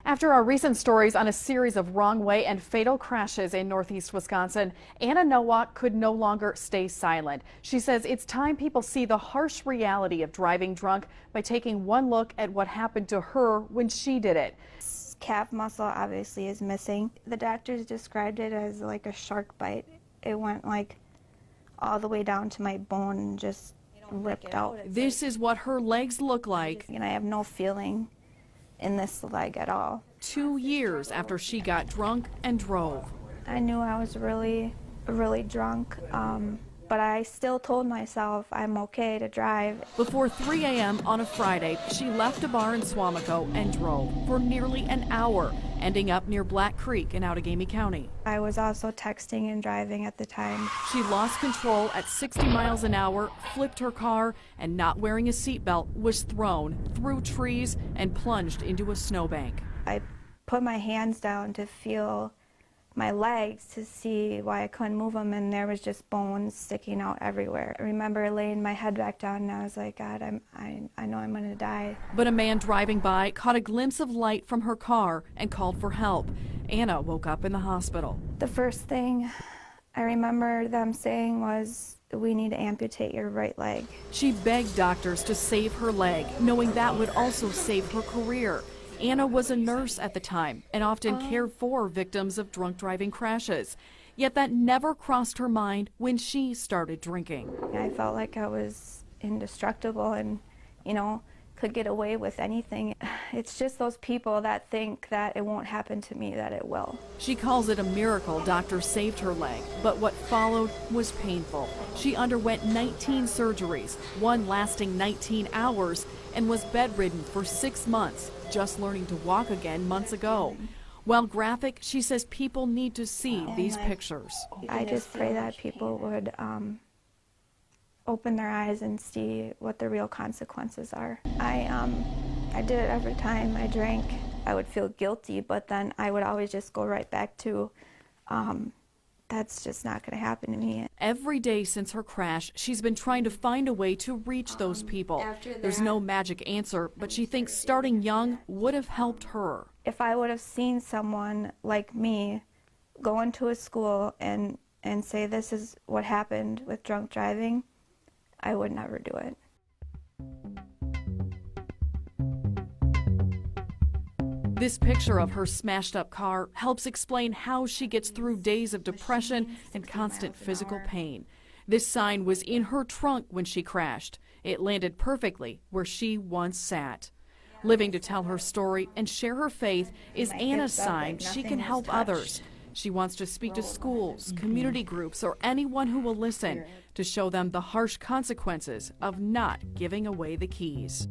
After our recent stories on a series of wrong-way and fatal crashes in northeast Wisconsin, Anna Nowak could no longer stay silent. She says it's time people see the harsh reality of driving drunk by taking one look at what happened to her when she did it. Calf muscle obviously is missing. The doctors described it as like a shark bite. It went like all the way down to my bone and just ripped out. This is what her legs look like. And I have no feeling in this leg at all. 2 years after she got drunk and drove. I knew I was really drunk, but I still told myself I'm okay to drive. Before 3 a.m. on a Friday, she left a bar in Swamico and drove for nearly an hour, ending up near Black Creek in Outagamie County. I was also texting and driving at the time. She lost control at 60 miles an hour, flipped her car, and not wearing a seatbelt was thrown through trees and plunged into a snowbank. I put my hands down to feel my legs to see why I couldn't move them, and there was just bones sticking out everywhere. I remember laying my head back down and I was like, God, I know I'm gonna die. But a man driving by caught a glimpse of light from her car and called for help. Anna woke up in the hospital. The first thing I remember them saying was, we need to amputate your right leg. She begged doctors to save her leg, knowing that would also save her career. Anna was a nurse at the time and often cared for victims of drunk driving crashes. Yet that never crossed her mind when she started drinking. I felt like I was indestructible and, could get away with anything. It's just those people that think that it won't happen to me, that it will. She calls it a miracle doctors saved her leg, but what followed was painful. She underwent 19 surgeries, one lasting 19 hours, and was bedridden for 6 months, just learning to walk again months ago. While graphic, she says people need to see these pictures. I just pray that people would open their eyes and see what the real consequences are. I did it every time I drank. I would feel guilty, but then I would always just go right back to, that's just not going to happen to me. Every day since her crash, she's been trying to find a way to reach those people. There's no magic answer, but she thinks starting young would have helped her. If I would have seen someone like me go into a school and say this is what happened with drunk driving, I would never do it. This picture of her smashed up car helps explain how she gets through days of depression and constant physical pain. This sign was in her trunk when she crashed. It landed perfectly where she once sat. Living to tell her story and share her faith is Anna's sign she can help others. She wants to speak to schools, community groups, or anyone who will listen to show them the harsh consequences of not giving away the keys.